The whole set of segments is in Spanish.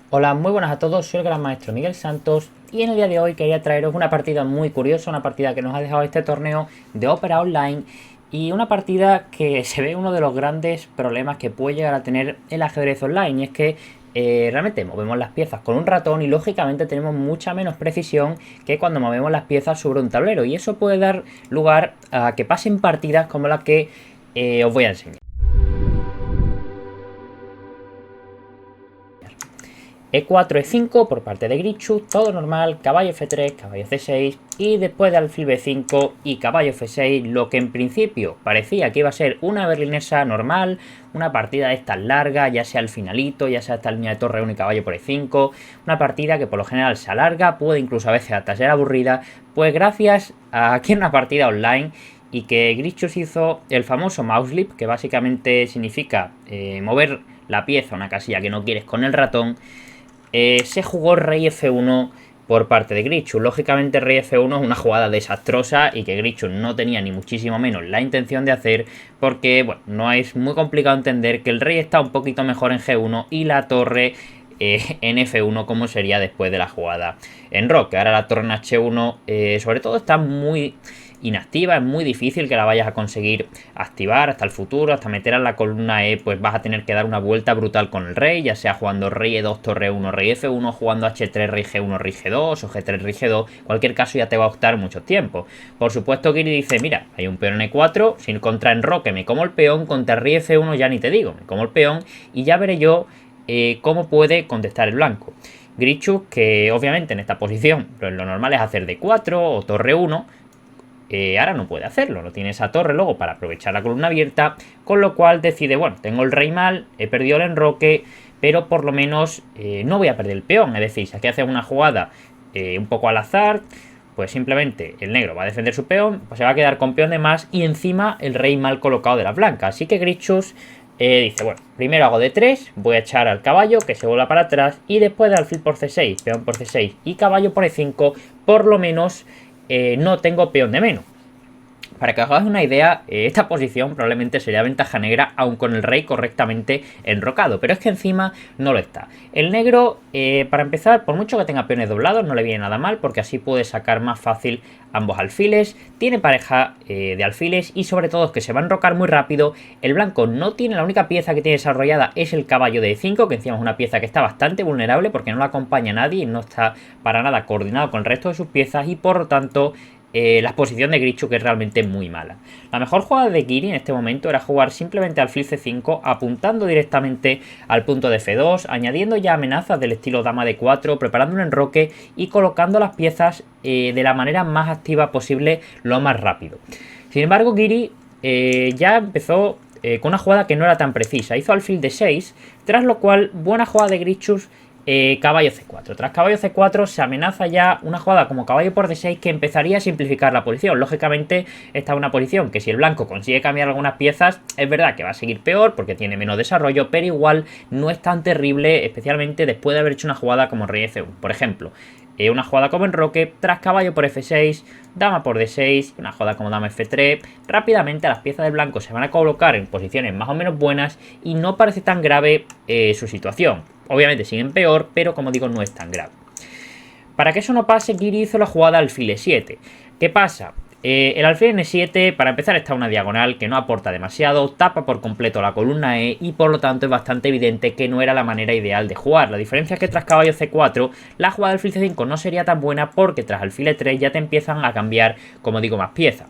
Hola, muy buenas a todos, soy el gran maestro Miguel Santos y en el día de hoy quería traeros una partida muy curiosa, una partida que nos ha dejado este torneo de Opera Online y una partida que se ve uno de los grandes problemas que puede llegar a tener el ajedrez online, y es que realmente movemos las piezas con un ratón y lógicamente tenemos mucha menos precisión que cuando movemos las piezas sobre un tablero, y eso puede dar lugar a que pasen partidas como la que os voy a enseñar. E4, E5 por parte de Grichu, todo normal, caballo F3, caballo C6 y después de alfil B5 y caballo F6, lo que en principio parecía que iba a ser una berlinesa normal, una partida de estas largas, ya sea al finalito, ya sea esta línea de torre 1 y caballo por E5, una partida que por lo general se alarga, puede incluso a veces hasta ser aburrida, pues gracias a que era una partida online y que Grichus hizo el famoso mouse leap, que básicamente significa mover la pieza a una casilla que no quieres con el ratón. Se jugó rey F1 por parte de Grichus. Lógicamente rey F1 es una jugada desastrosa y que Grichus no tenía ni muchísimo menos la intención de hacer, porque bueno, no es muy complicado entender que el rey está un poquito mejor en G1 y la torre en F1 como sería después de la jugada en roque. Ahora la torre en H1 sobre todo está muy inactiva, es muy difícil que la vayas a conseguir activar hasta el futuro, hasta meter a la columna E, pues vas a tener que dar una vuelta brutal con el rey, ya sea jugando rey E2, torre 1, rey F1, jugando H3, rey G1, rey G2 o G3, rey G2, en cualquier caso ya te va a costar mucho tiempo. Por supuesto Kiri dice, mira, hay un peón en E4, si contra enroque me como el peón, contra rey F1 ya ni te digo, me como el peón y ya veré yo cómo puede contestar el blanco. Grichus, que obviamente en esta posición pues lo normal es hacer D4 o torre 1, ahora no puede hacerlo, no tiene esa torre luego para aprovechar la columna abierta, con lo cual decide, bueno, tengo el rey mal, he perdido el enroque, pero por lo menos no voy a perder el peón. Es decir, si aquí hace una jugada un poco al azar, pues simplemente el negro va a defender su peón, pues se va a quedar con peón de más y encima el rey mal colocado de la blanca. Así que Grichus dice, bueno, primero hago D3, voy a echar al caballo que se vuelva para atrás y después de alfil por C6, peón por C6 y caballo por E5, por lo menos no tengo peón de menos. Para que os hagáis una idea, esta posición probablemente sería ventaja negra, aun con el rey correctamente enrocado, pero es que encima no lo está. El negro, para empezar, por mucho que tenga peones doblados, no le viene nada mal, porque así puede sacar más fácil ambos alfiles, tiene pareja de alfiles y sobre todo es que se va a enrocar muy rápido. El blanco no tiene, la única pieza que tiene desarrollada es el caballo de E5, que encima es una pieza que está bastante vulnerable porque no la acompaña nadie y no está para nada coordinado con el resto de sus piezas y por lo tanto la exposición de Grichus que es realmente muy mala. La mejor jugada de Giri en este momento era jugar simplemente alfil C5, apuntando directamente al punto de F2, añadiendo ya amenazas del estilo dama de 4, preparando un enroque y colocando las piezas de la manera más activa posible, lo más rápido. Sin embargo, Giri ya empezó con una jugada que no era tan precisa. Hizo alfil D6, tras lo cual, buena jugada de Grichus, caballo C4. Tras caballo C4 se amenaza ya una jugada como caballo por D6 que empezaría a simplificar la posición. Lógicamente esta es una posición que si el blanco consigue cambiar algunas piezas, es verdad que va a seguir peor porque tiene menos desarrollo, pero igual no es tan terrible, especialmente después de haber hecho una jugada como rey F1. Por ejemplo, una jugada como enroque, tras caballo por F6, dama por D6, una jugada como dama F3, rápidamente las piezas del blanco se van a colocar en posiciones más o menos buenas y no parece tan grave su situación. Obviamente siguen peor, pero como digo, no es tan grave. Para que eso no pase, Giri hizo la jugada alfil E7. ¿Qué pasa? El alfil en E7, para empezar, está una diagonal que no aporta demasiado, tapa por completo la columna E y por lo tanto es bastante evidente que no era la manera ideal de jugar. La diferencia es que tras caballo C4, la jugada alfil C5 no sería tan buena porque tras alfil E3 ya te empiezan a cambiar, como digo, más piezas.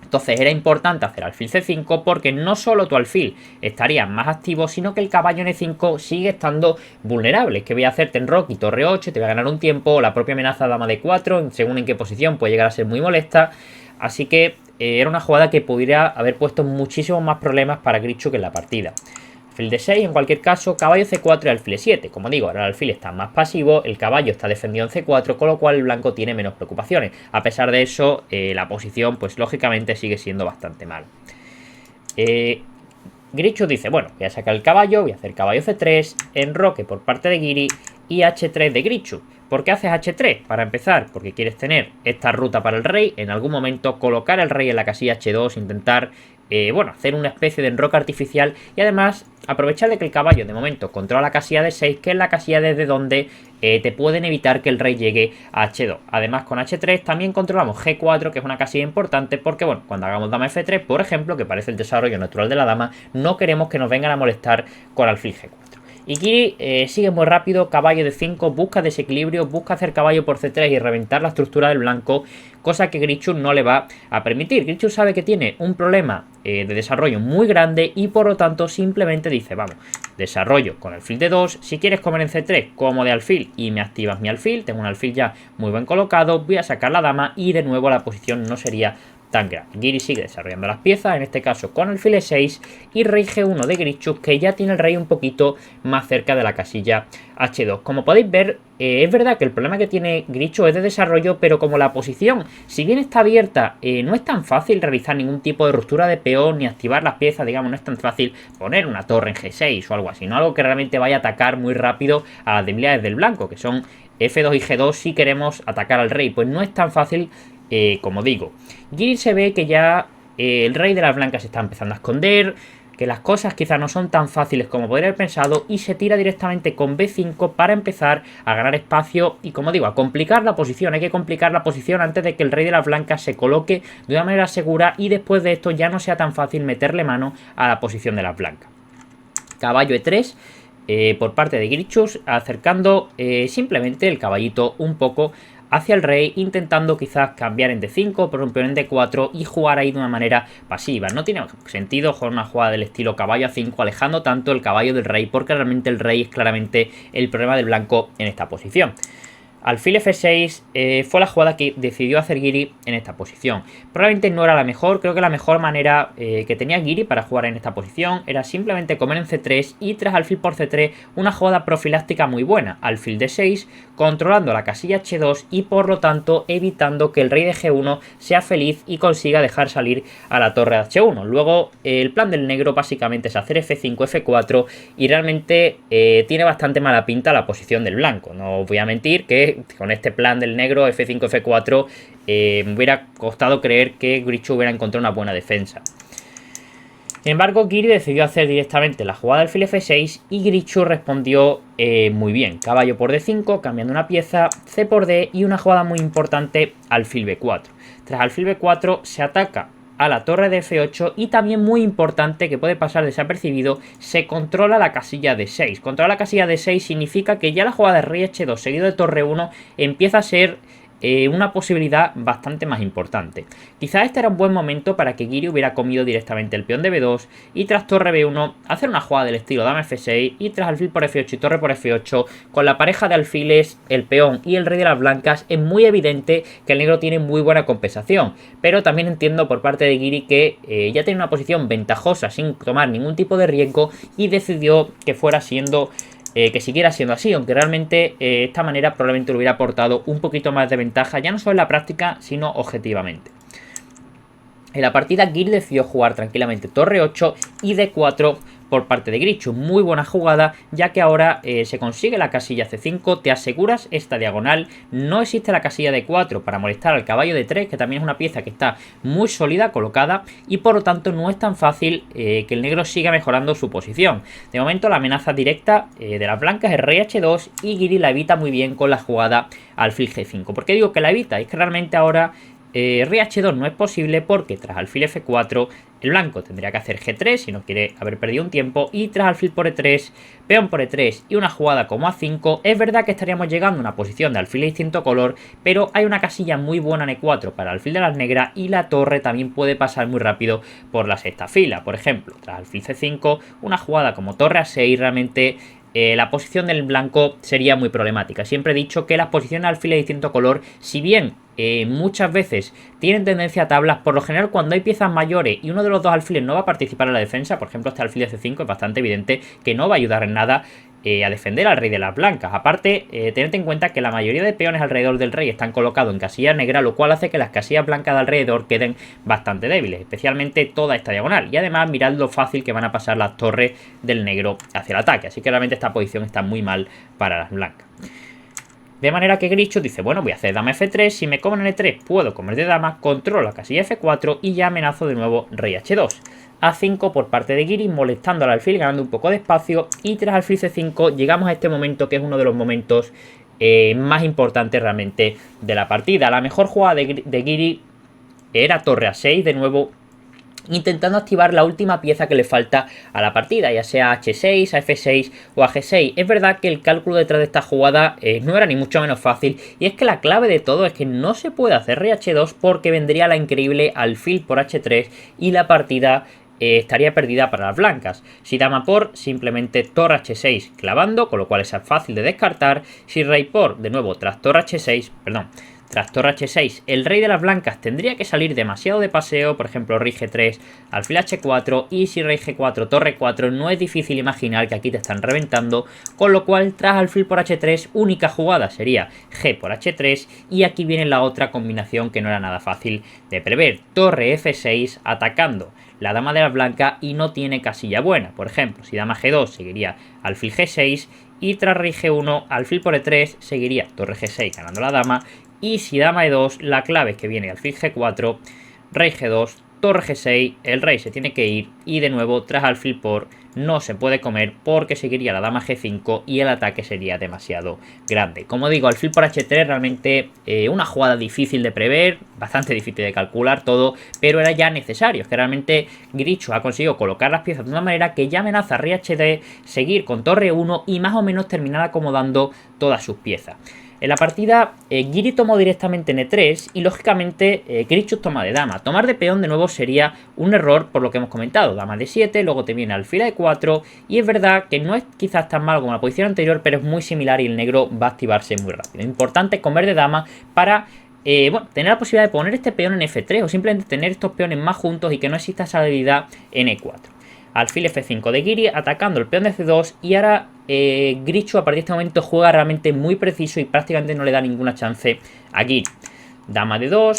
Entonces era importante hacer alfil C5 porque no solo tu alfil estaría más activo, sino que el caballo en E5 sigue estando vulnerable. Es que voy a hacerte enroque y torre 8, te voy a ganar un tiempo, la propia amenaza dama de 4, según en qué posición puede llegar a ser muy molesta. Así que era una jugada que pudiera haber puesto muchísimos más problemas para Grichus que en la partida. Alfil D6 en cualquier caso, caballo C4 y alfil E7. Como digo, ahora el alfil está más pasivo, el caballo está defendido en C4, con lo cual el blanco tiene menos preocupaciones. A pesar de eso, la posición pues lógicamente sigue siendo bastante mal. Grichus dice, bueno, voy a sacar el caballo, voy a hacer caballo C3, enroque por parte de Giri y H3 de Grichus. ¿Por qué haces H3? Para empezar, porque quieres tener esta ruta para el rey, en algún momento colocar el rey en la casilla H2, intentar bueno, hacer una especie de enroque artificial y además aprovechar de que el caballo de momento controla la casilla de 6, que es la casilla desde donde te pueden evitar que el rey llegue a H2. Además con H3 también controlamos G4, que es una casilla importante porque, bueno, cuando hagamos dama F3, por ejemplo, que parece el desarrollo natural de la dama, no queremos que nos vengan a molestar con alfil G4. Y Giri sigue muy rápido, caballo de 5, busca desequilibrio, busca hacer caballo por C3 y reventar la estructura del blanco, cosa que Grichuk no le va a permitir. Grichuk sabe que tiene un problema de desarrollo muy grande y por lo tanto simplemente dice, vamos, desarrollo con alfil de 2, si quieres comer en C3 como de alfil y me activas mi alfil, tengo un alfil ya muy bien colocado, voy a sacar la dama y de nuevo la posición no sería tan grande. Giri sigue desarrollando las piezas, en este caso con alfil E6 y rey G1 de Grichuk, que ya tiene el rey un poquito más cerca de la casilla H2. Como podéis ver, es verdad que el problema que tiene Grichuk es de desarrollo, pero como la posición, si bien está abierta, no es tan fácil realizar ningún tipo de ruptura de peón ni activar las piezas, digamos, no es tan fácil poner una torre en G6 o algo así, no algo que realmente vaya a atacar muy rápido a las debilidades del blanco, que son F2 y G2 si queremos atacar al rey, pues no es tan fácil. Como digo, Giri se ve que ya el rey de las blancas se está empezando a esconder, que las cosas quizás no son tan fáciles como podría haber pensado y se tira directamente con B5 para empezar a ganar espacio y, como digo, a complicar la posición. Hay que complicar la posición antes de que el rey de las blancas se coloque de una manera segura y después de esto ya no sea tan fácil meterle mano a la posición de las blancas. Caballo E3 por parte de Grichuk, acercando simplemente el caballito un poco hacia el rey, intentando quizás cambiar en D5 por un peón en D4 y jugar ahí de una manera pasiva. No tiene sentido jugar una jugada del estilo caballo A5 alejando tanto el caballo del rey, porque realmente el rey es claramente el problema del blanco en esta posición. Alfil F6 fue la jugada que decidió hacer Giri en esta posición. Probablemente no era la mejor, creo que la mejor manera que tenía Giri para jugar en esta posición era simplemente comer en C3 y tras alfil por C3 una jugada profiláctica muy buena. Alfil D6, controlando la casilla H2 y por lo tanto evitando que el rey de G1 sea feliz y consiga dejar salir a la torre de H1. Luego el plan del negro básicamente es hacer F5, F4 y realmente tiene bastante mala pinta la posición del blanco. No os voy a mentir que con este plan del negro F5, F4 me hubiera costado creer que Grichuk hubiera encontrado una buena defensa. Sin embargo, Giri decidió hacer directamente la jugada del alfil F6 y Grichuk respondió muy bien. Caballo por D5, cambiando una pieza, C por D y una jugada muy importante, alfil B4. Tras alfil B4 se ataca a la torre de F8 y también muy importante, que puede pasar desapercibido, se controla la casilla de 6. Controlar la casilla de 6 significa que ya la jugada de rey H2 seguido de torre 1 empieza a ser una posibilidad bastante más importante. Quizás este era un buen momento para que Giri hubiera comido directamente el peón de B2 y tras torre B1 hacer una jugada del estilo dama F6 y tras alfil por F8 y torre por F8 con la pareja de alfiles, el peón y el rey de las blancas. Es muy evidente que el negro tiene muy buena compensación, pero también entiendo por parte de Giri que ya tiene una posición ventajosa sin tomar ningún tipo de riesgo y decidió que fuera siendo que siguiera siendo así, aunque realmente esta manera probablemente le hubiera aportado un poquito más de ventaja, ya no solo en la práctica, sino objetivamente. En la partida Giri decidió jugar tranquilamente torre 8 y D4 por parte de Grichuk. Muy buena jugada, ya que ahora se consigue la casilla C5, te aseguras esta diagonal, no existe la casilla D4 para molestar al caballo D3, que también es una pieza que está muy sólida colocada y por lo tanto no es tan fácil que el negro siga mejorando su posición. De momento la amenaza directa de las blancas es rey H2 y Giri la evita muy bien con la jugada alfil G5. ¿Por qué digo que la evita? Es que realmente ahora rey H2 no es posible porque tras alfil F4 el blanco tendría que hacer G3 si no quiere haber perdido un tiempo y tras alfil por E3, peón por E3 y una jugada como A5 es verdad que estaríamos llegando a una posición de alfil de distinto color, pero hay una casilla muy buena en E4 para alfil de las negras y la torre también puede pasar muy rápido por la sexta fila. Por ejemplo, tras alfil C5 una jugada como torre A6 realmente la posición del blanco sería muy problemática. Siempre he dicho que las posiciones de alfil de distinto color, si bien muchas veces tienen tendencia a tablas, por lo general cuando hay piezas mayores y uno de los dos alfiles no va a participar en la defensa, por ejemplo este alfil de C5 es bastante evidente que no va a ayudar en nada a defender al rey de las blancas. Aparte, tened en cuenta que la mayoría de peones alrededor del rey están colocados en casillas negras, lo cual hace que las casillas blancas de alrededor queden bastante débiles, especialmente toda esta diagonal. Y además mirad lo fácil que van a pasar las torres del negro hacia el ataque, así que realmente esta posición está muy mal para las blancas. De manera que Grichuk dice, bueno, voy a hacer dama F3, si me comen en E3 puedo comer de dama, controlo la casilla F4 y ya amenazo de nuevo rey H2. A5 por parte de Giri, molestando al alfil, ganando un poco de espacio, y tras alfil C5 llegamos a este momento que es uno de los momentos más importantes realmente de la partida. La mejor jugada de Giri era torre A6 de nuevo, intentando activar la última pieza que le falta a la partida, ya sea a H6, a F6 o a G6. Es verdad que el cálculo detrás de esta jugada no era ni mucho menos fácil, y es que la clave de todo es que no se puede hacer rey H2 porque vendría la increíble alfil por H3 y la partida estaría perdida para las blancas. Si dama por, simplemente torre H6 clavando, con lo cual es fácil de descartar. Si rey por, de nuevo tras torre H6, perdón, tras torre H6, el rey de las blancas tendría que salir demasiado de paseo, por ejemplo rey G3, alfil H4, y si rey G4, torre 4, no es difícil imaginar que aquí te están reventando, con lo cual tras alfil por H3, única jugada sería G por H3, y aquí viene la otra combinación que no era nada fácil de prever, torre F6 atacando la dama de las blancas y no tiene casilla buena. Por ejemplo, si dama G2 seguiría alfil G6, y tras rey G1, alfil por E3 seguiría torre G6 ganando la dama, y si dama E2, la clave es que viene alfil G4, rey G2, torre G6, el rey se tiene que ir, y de nuevo tras alfil por no se puede comer porque seguiría la dama G5 y el ataque sería demasiado grande. Como digo, alfil por H3 realmente una jugada difícil de prever, bastante difícil de calcular todo, pero era ya necesario. Es que realmente Grichuk ha conseguido colocar las piezas de una manera que ya amenaza a rey HD, seguir con torre 1 y más o menos terminar acomodando todas sus piezas. En la partida, Giri tomó directamente en E3 y lógicamente Grichuk toma de dama. Tomar de peón de nuevo sería un error por lo que hemos comentado. Dama de 7, luego te viene alfil de 4 y es verdad que no es quizás tan mal como la posición anterior, pero es muy similar y el negro va a activarse muy rápido. Importante comer de dama para bueno, tener la posibilidad de poner este peón en F3 o simplemente tener estos peones más juntos y que no exista esa debilidad en E4. Alfil F5 de Giri atacando el peón de C2 y ahora Grichuk a partir de este momento juega realmente muy preciso y prácticamente no le da ninguna chance a Giri. Dama de 2,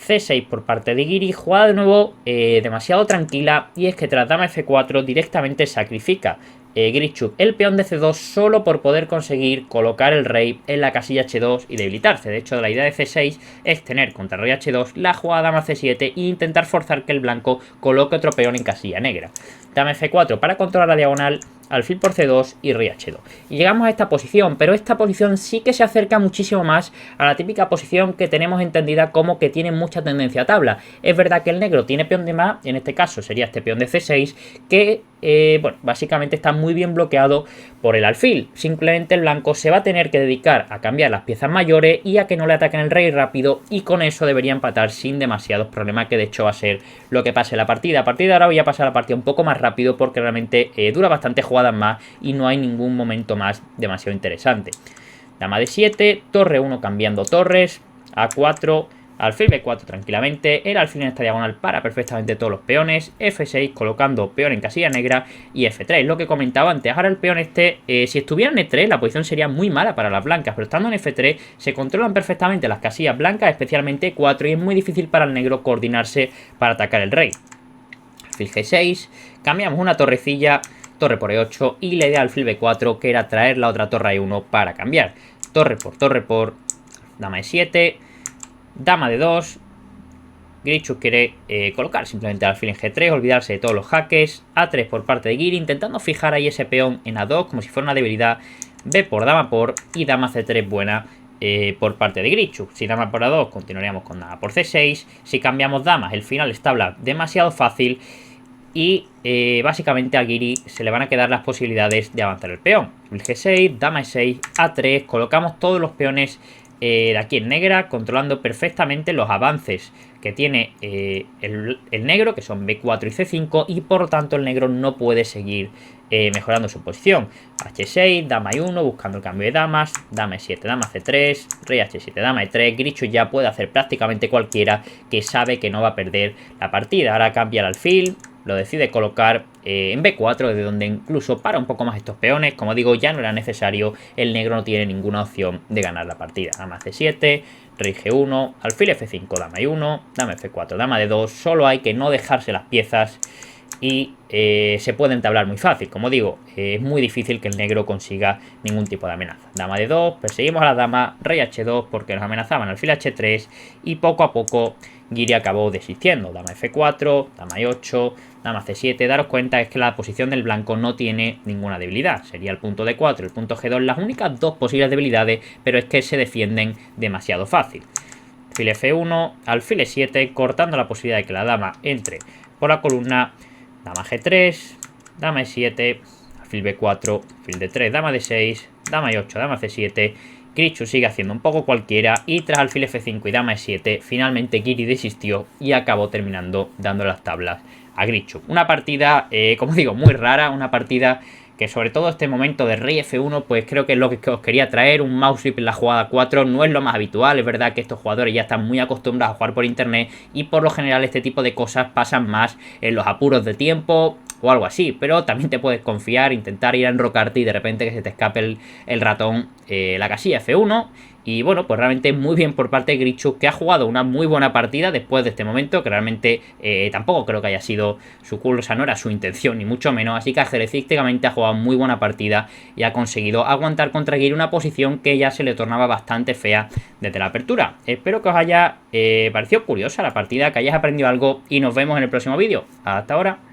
C6 por parte de Giri, jugada de nuevo demasiado tranquila, y es que tras dama F4 directamente sacrifica Grichuk el peón de C2 solo por poder conseguir colocar el rey en la casilla H2 y debilitarse. De hecho, la idea de C6 es tener contra rey H2 la jugada dama C7 e intentar forzar que el blanco coloque otro peón en casilla negra. Dama F4 para controlar la diagonal, alfil por C2 y rey H2. Y llegamos a esta posición, pero esta posición sí que se acerca muchísimo más a la típica posición que tenemos entendida como que tiene mucha tendencia a tabla. Es verdad que el negro tiene peón de más, en este caso sería este peón de C6, que bueno, básicamente está muy bien bloqueado por el alfil. Simplemente el blanco se va a tener que dedicar a cambiar las piezas mayores y a que no le ataquen el rey rápido, y con eso debería empatar sin demasiados problemas, que de hecho va a ser lo que pase en la partida. A partir de ahora voy a pasar la partida un poco más rápido porque realmente dura bastante jugadas más y no hay ningún momento más demasiado interesante. Dama de 7, torre 1 cambiando torres, A4, alfil B4 tranquilamente, el alfil en esta diagonal para perfectamente todos los peones, F6 colocando peón en casilla negra y F3, lo que comentaba antes. Ahora el peón este, si estuviera en E3 la posición sería muy mala para las blancas, pero estando en F3 se controlan perfectamente las casillas blancas, especialmente E4, y es muy difícil para el negro coordinarse para atacar el rey. Alfil G6, cambiamos una torrecilla, torre por E8 y la idea del alfil B4 que era traer la otra torre a E1 para cambiar. Torre por, dama E7, dama de 2, Grichuk quiere colocar simplemente alfil en G3, olvidarse de todos los jaques, A3 por parte de Giri, intentando fijar ahí ese peón en A2 como si fuera una debilidad, B por dama por y dama C3 buena por parte de Grichuk. Si dama por A2 continuaríamos con dama por C6, si cambiamos damas el final es tabla demasiado fácil y básicamente a Giri se le van a quedar las posibilidades de avanzar el peón. El G6, dama E6, A3, colocamos todos los peones de aquí en negra, controlando perfectamente los avances que tiene el negro, que son B4 y C5, y por lo tanto el negro no puede seguir mejorando su posición. H6, dama E1, buscando el cambio de damas, dama E7, dama C3, rey H7, dama E3, Grichuk ya puede hacer prácticamente cualquiera, que sabe que no va a perder la partida. Ahora cambia el alfil, lo decide colocar en B4, desde donde incluso para un poco más estos peones. Como digo, ya no era necesario, el negro no tiene ninguna opción de ganar la partida. Dama C7, rey G1, alfil F5, dama I1, dama F4, dama D2. Solo hay que no dejarse las piezas y se puede entablar muy fácil. Como digo, es muy difícil que el negro consiga ningún tipo de amenaza. Dama D2, perseguimos a la dama, rey H2 porque nos amenazaban alfil H3 y poco a poco Giri acabó desistiendo. Dama F4, dama E8, dama C7. Daros cuenta es que la posición del blanco no tiene ninguna debilidad. Sería el punto D4, el punto G2 las únicas dos posibles debilidades, pero es que se defienden demasiado fácil. Alfil F1, alfil E7, cortando la posibilidad de que la dama entre por la columna. Dama G3, dama E7, alfil B4, alfil D3, dama D6, dama E8, dama C7. Grichuk sigue haciendo un poco cualquiera y tras alfil F5 y dama E7, finalmente Giri desistió y acabó terminando dando las tablas a Grichuk. Una partida, como digo, muy rara, una partida que sobre todo este momento de rey F1, pues creo que es lo que os quería traer, un mouse sweep en la jugada 4, no es lo más habitual, es verdad que estos jugadores ya están muy acostumbrados a jugar por internet y por lo general este tipo de cosas pasan más en los apuros de tiempo o algo así, pero también te puedes confiar, intentar ir a enrocarte y de repente que se te escape el ratón, la casilla F1. Y bueno, pues realmente muy bien por parte de Grichuk, que ha jugado una muy buena partida después de este momento, que realmente tampoco creo que haya sido su culo, o sea, no era su intención, ni mucho menos. Así que ajedrecísticamente ha jugado muy buena partida y ha conseguido aguantar contra Giri una posición que ya se le tornaba bastante fea desde la apertura. Espero que os haya parecido curiosa la partida, que hayáis aprendido algo y nos vemos en el próximo vídeo. Hasta ahora.